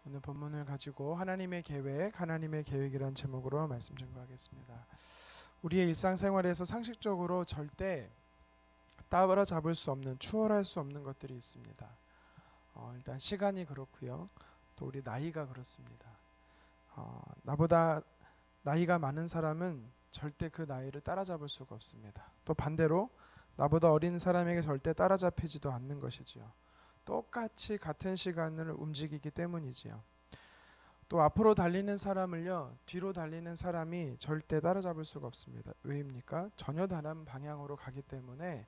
오늘 본문을 가지고 하나님의 계획, 하나님의 계획이란 제목으로 말씀 전가하겠습니다. 우리의 일상생활에서 상식적으로 절대 따라잡을 수 없는, 추월할 수 없는 것들이 있습니다. 일단 시간이 그렇고요. 또 우리 나이가 그렇습니다. 나보다 나이가 많은 사람은 절대 그 나이를 따라잡을 수가 없습니다. 또 반대로 나보다 어린 사람에게 절대 따라잡히지도 않는 것이지요. 똑같이 같은 시간을 움직이기 때문이지요. 또 앞으로 달리는 사람을요, 뒤로 달리는 사람이 절대 따라잡을 수가 없습니다. 왜입니까? 전혀 다른 방향으로 가기 때문에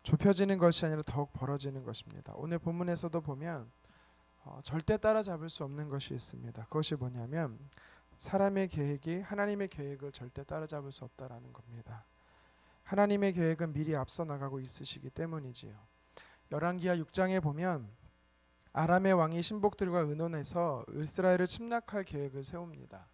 좁혀지는 것이 아니라 더욱 벌어지는 것입니다. 오늘 본문에서도 보면 절대 따라잡을 수 없는 것이 있습니다. 그것이 뭐냐면 사람의 계획이 하나님의 계획을 절대 따라잡을 수 없다라는 겁니다. 하나님의 계획은 미리 앞서 나가고 있으시기 때문이지요. 열왕기하 6장에 보면 아람의 왕이 신복들과 의논해서 이스라엘을 침략할 계획을 세웁니다.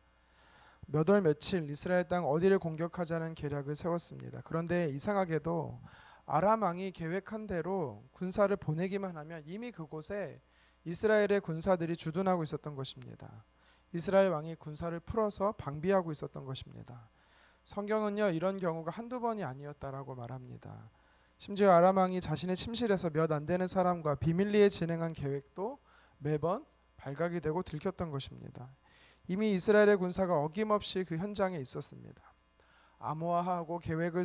몇 월 며칠 이스라엘 땅 어디를 공격하자는 계략을 세웠습니다. 그런데 이상하게도 아람 왕이 계획한 대로 군사를 보내기만 하면 이미 그곳에 이스라엘의 군사들이 주둔하고 있었던 것입니다. 이스라엘 왕이 군사를 풀어서 방비하고 있었던 것입니다. 성경은요, 이런 경우가 한두 번이 아니었다라고 말합니다. 심지어 아람 왕이 자신의 침실에서 몇 안 되는 사람과 비밀리에 진행한 계획도 매번 발각이 되고 들켰던 것입니다. 이미 이스라엘의 군사가 어김없이 그 현장에 있었습니다. 암호화하고 계획을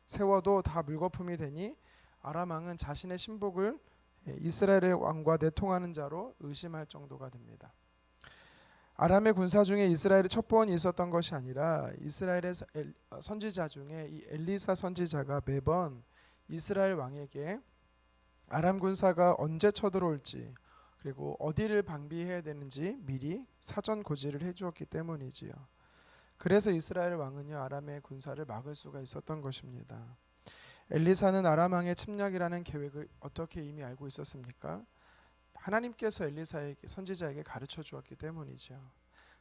세워도 다 물거품이 되니 아람 왕은 자신의 신복을 이스라엘의 왕과 내통하는 자로 의심할 정도가 됩니다. 아람의 군사 중에 이스라엘의 첩보원이 있었던 것이 아니라 이스라엘의 선지자 중에 이 엘리사 선지자가 매번 이스라엘 왕에게 아람 군사가 언제 쳐들어올지 그리고 어디를 방비해야 되는지 미리 사전 고지를 해주었기 때문이지요. 그래서 이스라엘 왕은요, 아람의 군사를 막을 수가 있었던 것입니다. 엘리사는 아람 왕의 침략이라는 계획을 어떻게 이미 알고 있었습니까? 하나님께서 엘리사에게, 선지자에게 가르쳐 주었기 때문이죠.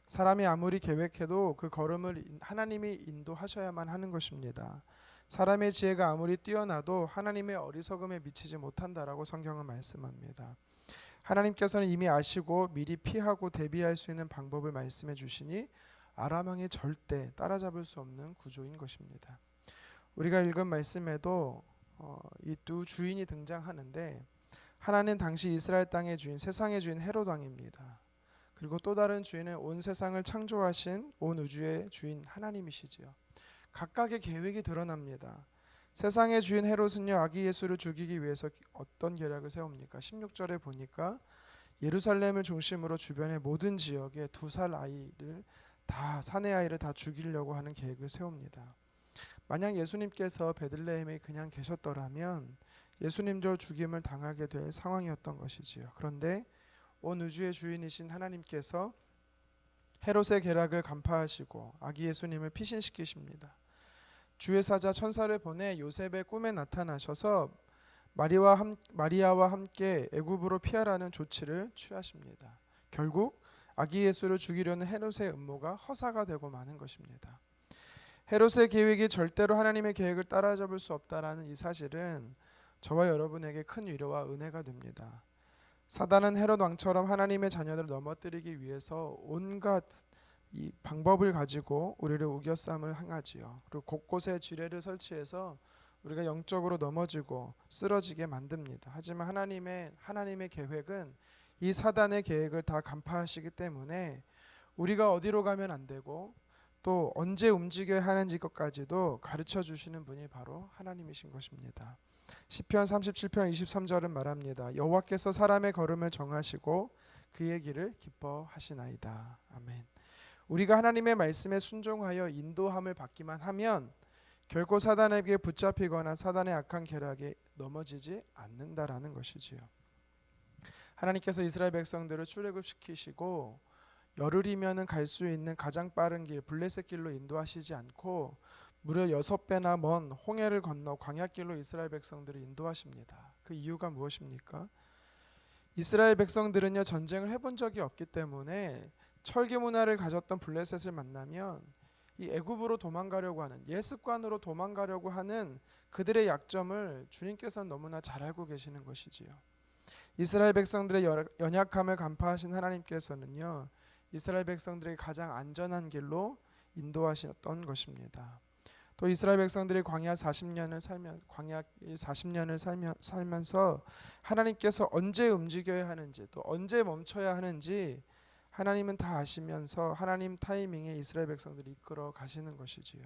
사람이 아무리 계획해도 그 걸음을 하나님이 인도하셔야만 하는 것입니다. 사람의 지혜가 아무리 뛰어나도 하나님의 어리석음에 미치지 못한다라고 성경은 말씀합니다. 하나님께서는 이미 아시고 미리 피하고 대비할 수 있는 방법을 말씀해 주시니 아람 왕이 절대 따라잡을 수 없는 구조인 것입니다. 우리가 읽은 말씀에도 이 두 주인이 등장하는데 하나는 당시 이스라엘 땅의 주인, 세상의 주인 헤롯 왕입니다. 그리고 또 다른 주인은 온 세상을 창조하신 온 우주의 주인 하나님이시지요. 각각의 계획이 드러납니다. 세상의 주인 헤롯은요, 아기 예수를 죽이기 위해서 어떤 계략을 세웁니까? 16절에 보니까 예루살렘을 중심으로 주변의 모든 지역에 2살 아이를 다, 사내 아이를 다 죽이려고 하는 계획을 세웁니다. 만약 예수님께서 베들레헴에 그냥 계셨더라면 예수님도 죽임을 당하게 될 상황이었던 것이지요. 그런데 온 우주의 주인이신 하나님께서 헤롯의 계략을 간파하시고 아기 예수님을 피신시키십니다. 주의 사자 천사를 보내 요셉의 꿈에 나타나셔서 마리아와 함께 애굽으로 피하라는 조치를 취하십니다. 결국 아기 예수를 죽이려는 헤롯의 음모가 허사가 되고 마는 것입니다. 헤롯의 계획이 절대로 하나님의 계획을 따라잡을 수 없다라는 이 사실은 저와 여러분에게 큰 위로와 은혜가 됩니다. 사단은 헤롯 왕처럼 하나님의 자녀들을 넘어뜨리기 위해서 온갖 이 방법을 가지고 우리를 우겨쌈을 행하지요. 그리고 곳곳에 지뢰를 설치해서 우리가 영적으로 넘어지고 쓰러지게 만듭니다. 하지만 하나님의 계획은 이 사단의 계획을 다 간파하시기 때문에 우리가 어디로 가면 안 되고 또 언제 움직여야 하는지 것까지도 가르쳐 주시는 분이 바로 하나님이신 것입니다. 시편 37편 23절은 말합니다. 여호와께서 사람의 걸음을 정하시고 그의 길을 기뻐하시나이다. 아멘. 우리가 하나님의 말씀에 순종하여 인도함을 받기만 하면 결코 사단에게 붙잡히거나 사단의 악한 계략에 넘어지지 않는다라는 것이지요. 하나님께서 이스라엘 백성들을 출애굽시키시고 열흘이면 갈 수 있는 가장 빠른 길 블레셋 길로 인도하시지 않고 무려 6배나 먼 홍해를 건너 광야길로 이스라엘 백성들을 인도하십니다. 그 이유가 무엇입니까? 이스라엘 백성들은요, 전쟁을 해본 적이 없기 때문에 철기 문화를 가졌던 블레셋을 만나면 이 애굽으로 도망가려고 하는, 옛 습관으로 도망가려고 하는 그들의 약점을 주님께서는 너무나 잘 알고 계시는 것이지요. 이스라엘 백성들의 연약함을 간파하신 하나님께서는요, 이스라엘 백성들에게 가장 안전한 길로 인도하셨던 것입니다. 또 이스라엘 백성들이 광야 40년을 살면서 하나님께서 언제 움직여야 하는지 또 언제 멈춰야 하는지 하나님은 다 아시면서 하나님 타이밍에 이스라엘 백성들을 이끌어 가시는 것이지요.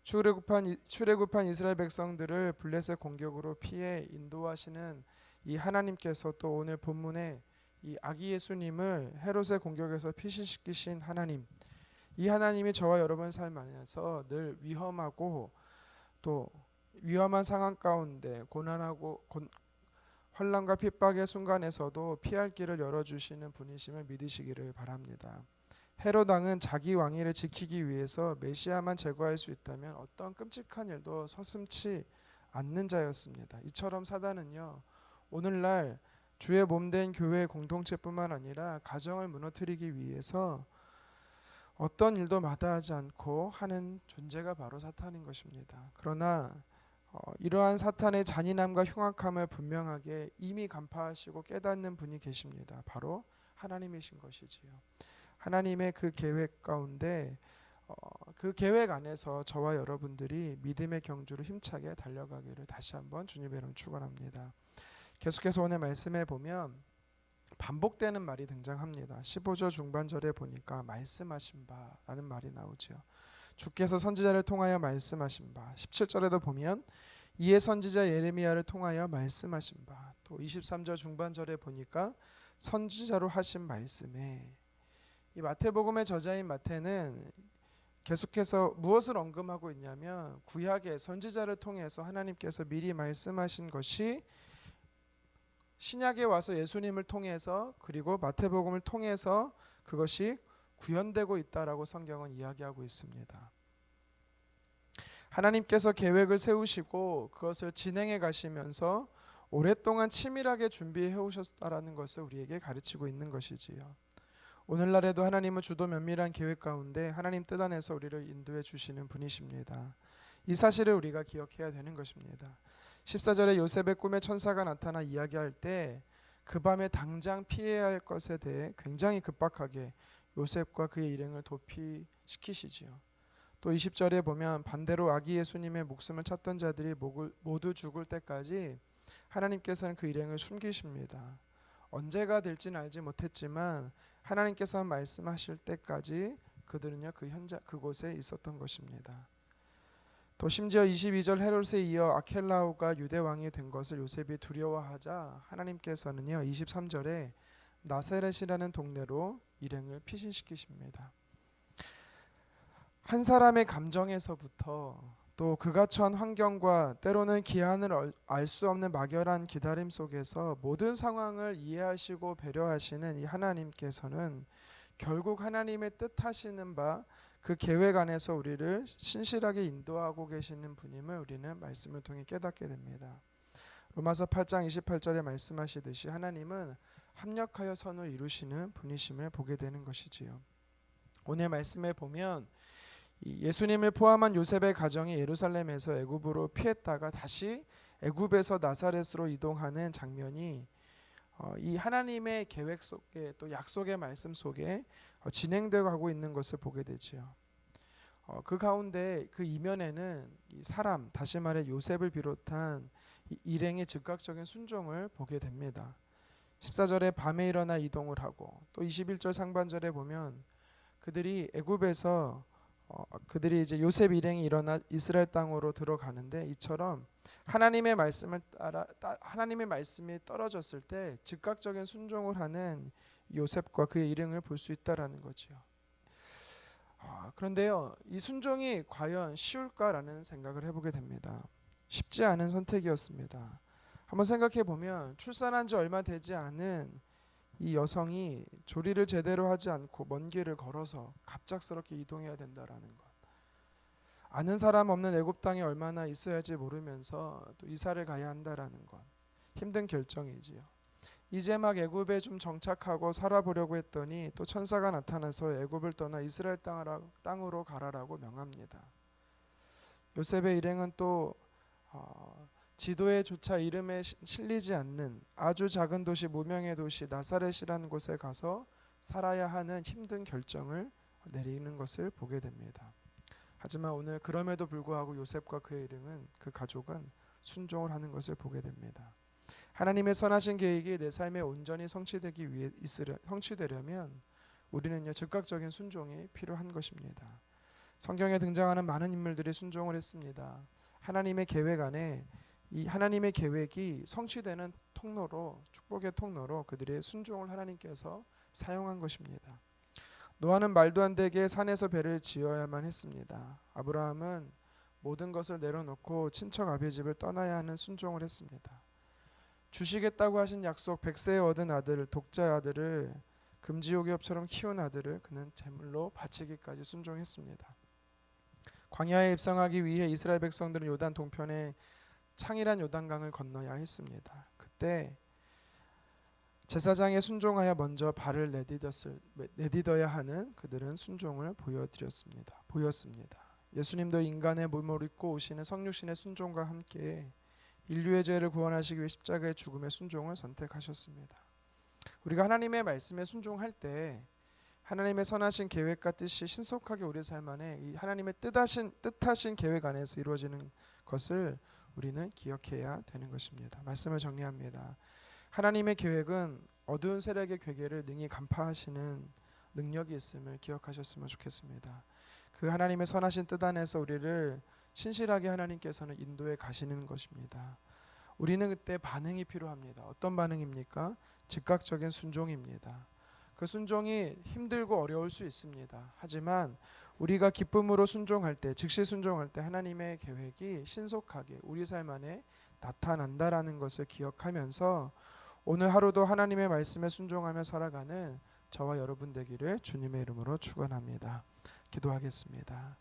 출애굽한 이스라엘 백성들을 블레셋 공격으로 피해 인도하시는 이 하나님께서 또 오늘 본문에 이 아기 예수님을 헤롯의 공격에서 피신시키신 하나님, 이 하나님이 저와 여러분 삶 안에서 늘 위험하고 또 위험한 상황 가운데 고난하고 환난과 핍박의 순간에서도 피할 길을 열어주시는 분이심을 믿으시기를 바랍니다. 헤롯 왕은 자기 왕위를 지키기 위해서 메시아만 제거할 수 있다면 어떤 끔찍한 일도 서슴지 않는 자였습니다. 이처럼 사단은요, 오늘날 주의 몸된 교회 공동체뿐만 아니라 가정을 무너뜨리기 위해서 어떤 일도 마다하지 않고 하는 존재가 바로 사탄인 것입니다. 그러나 이러한 사탄의 잔인함과 흉악함을 분명하게 이미 간파하시고 깨닫는 분이 계십니다. 바로 하나님이신 것이지요. 하나님의 그 계획 가운데 그 계획 안에서 저와 여러분들이 믿음의 경주로 힘차게 달려가기를 다시 한번 주님의 이름 축원합니다. 계속해서 오늘 말씀에 보면 반복되는 말이 등장합니다. 15절 중반절에 보니까 말씀하신 바라는 말이 나오죠. 주께서 선지자를 통하여 말씀하신 바. 17절에도 보면 이에 선지자 예레미야를 통하여 말씀하신 바. 또 23절 중반절에 보니까 선지자로 하신 말씀에, 이 마태복음의 저자인 마태는 계속해서 무엇을 언급하고 있냐면 구약의 선지자를 통해서 하나님께서 미리 말씀하신 것이 신약에 와서 예수님을 통해서 그리고 마태복음을 통해서 그것이 구현되고 있다라고 성경은 이야기하고 있습니다. 하나님께서 계획을 세우시고 그것을 진행해 가시면서 오랫동안 치밀하게 준비해 오셨다라는 것을 우리에게 가르치고 있는 것이지요. 오늘날에도 하나님은 주도 면밀한 계획 가운데 하나님 뜻 안에서 우리를 인도해 주시는 분이십니다. 이 사실을 우리가 기억해야 되는 것입니다. 14절에 요셉의 꿈에 천사가 나타나 이야기할 때 그 밤에 당장 피해야 할 것에 대해 굉장히 급박하게 요셉과 그의 일행을 도피시키시지요. 또 20절에 보면 반대로 아기 예수님의 목숨을 찾던 자들이 모두 죽을 때까지 하나님께서는 그 일행을 숨기십니다. 언제가 될지는 알지 못했지만 하나님께서 말씀하실 때까지 그들은요 그곳에 있었던 것입니다. 또 심지어 22절 헤롯에 이어 아켈라오가 유대 왕이 된 것을 요셉이 두려워하자 하나님께서는요 23절에 나사렛이라는 동네로 일행을 피신시키십니다. 한 사람의 감정에서부터 또 그가 처한 환경과 때로는 기한을 알 수 없는 막연한 기다림 속에서 모든 상황을 이해하시고 배려하시는 이 하나님께서는 결국 하나님의 뜻하시는 바 그 계획 안에서 우리를 신실하게 인도하고 계시는 분임을 우리는 말씀을 통해 깨닫게 됩니다. 로마서 8장 28절에 말씀하시듯이 하나님은 합력하여 선을 이루시는 분이심을 보게 되는 것이지요. 오늘 말씀에 보면 예수님을 포함한 요셉의 가정이 예루살렘에서 애굽으로 피했다가 다시 애굽에서 나사렛으로 이동하는 장면이 이 하나님의 계획 속에 또 약속의 말씀 속에 진행되어 가고 있는 것을 보게 되지요. 그 가운데 그 이면에는 이 사람, 다시 말해 요셉을 비롯한 일행의 즉각적인 순종을 보게 됩니다. 14절에 밤에 일어나 이동을 하고 또 21절 상반절에 보면 그들이 애굽에서 그들이 이제 요셉 일행이 일어나 이스라엘 땅으로 들어가는데 이처럼 하나님의 말씀을 따라 하나님의 말씀이 떨어졌을 때 즉각적인 순종을 하는 요셉과 그의 일행을 볼 수 있다라는 거지요. 그런데요, 이 순종이 과연 쉬울까라는 생각을 해보게 됩니다. 쉽지 않은 선택이었습니다. 한번 생각해 보면 출산한 지 얼마 되지 않은 이 여성이 조리를 제대로 하지 않고 먼 길을 걸어서 갑작스럽게 이동해야 된다라는 것. 아는 사람 없는 애굽 땅에 얼마나 있어야 할지 모르면서 또 이사를 가야 한다라는 것. 힘든 결정이지요. 이제 막 애굽에 좀 정착하고 살아보려고 했더니 또 천사가 나타나서 애굽을 떠나 이스라엘 땅으로 가라라고 명합니다. 요셉의 일행은 또 지도에조차 이름에 실리지 않는 아주 작은 도시, 무명의 도시 나사렛이라는 곳에 가서 살아야 하는 힘든 결정을 내리는 것을 보게 됩니다. 하지만 오늘 그럼에도 불구하고 요셉과 그의 일행은, 그 가족은 순종을 하는 것을 보게 됩니다. 하나님의 선하신 계획이 내 삶에 온전히 성취되려면 우리는요, 즉각적인 순종이 필요한 것입니다. 성경에 등장하는 많은 인물들이 순종을 했습니다. 하나님의 계획 안에 이 하나님의 계획이 성취되는 통로로, 축복의 통로로 그들의 순종을 하나님께서 사용한 것입니다. 노아는 말도 안 되게 산에서 배를 지어야만 했습니다. 아브라함은 모든 것을 내려놓고 친척 아비의 집을 떠나야 하는 순종을 했습니다. 주시겠다고 하신 약속, 100세에 얻은 아들, 독자 아들을, 금지옥엽처럼 키운 아들을 그는 제물로 바치기까지 순종했습니다. 광야에 입성하기 위해 이스라엘 백성들은 요단 동편에 창이란 요단강을 건너야 했습니다. 그때 제사장에 순종하여 먼저 발을 내디뎌야 하는 그들은 순종을 보였습니다. 예수님도 인간의 몸을 입고 오시는 성육신의 순종과 함께 인류의 죄를 구원하시기 위해 십자가의 죽음의 순종을 선택하셨습니다. 우리가 하나님의 말씀에 순종할 때 하나님의 선하신 계획과 뜻이 신속하게 우리 삶 안에 이 하나님의 뜻하신 계획 안에서 이루어지는 것을 우리는 기억해야 되는 것입니다. 말씀을 정리합니다. 하나님의 계획은 어두운 세력의 괴계를 능히 간파하시는 능력이 있음을 기억하셨으면 좋겠습니다. 그 하나님의 선하신 뜻 안에서 우리를 신실하게 하나님께서는 인도해 가시는 것입니다. 우리는 그때 반응이 필요합니다. 어떤 반응입니까? 즉각적인 순종입니다. 그 순종이 힘들고 어려울 수 있습니다. 하지만 우리가 기쁨으로 순종할 때, 즉시 순종할 때 하나님의 계획이 신속하게 우리 삶 안에 나타난다라는 것을 기억하면서 오늘 하루도 하나님의 말씀에 순종하며 살아가는 저와 여러분 되기를 주님의 이름으로 축원합니다. 기도하겠습니다.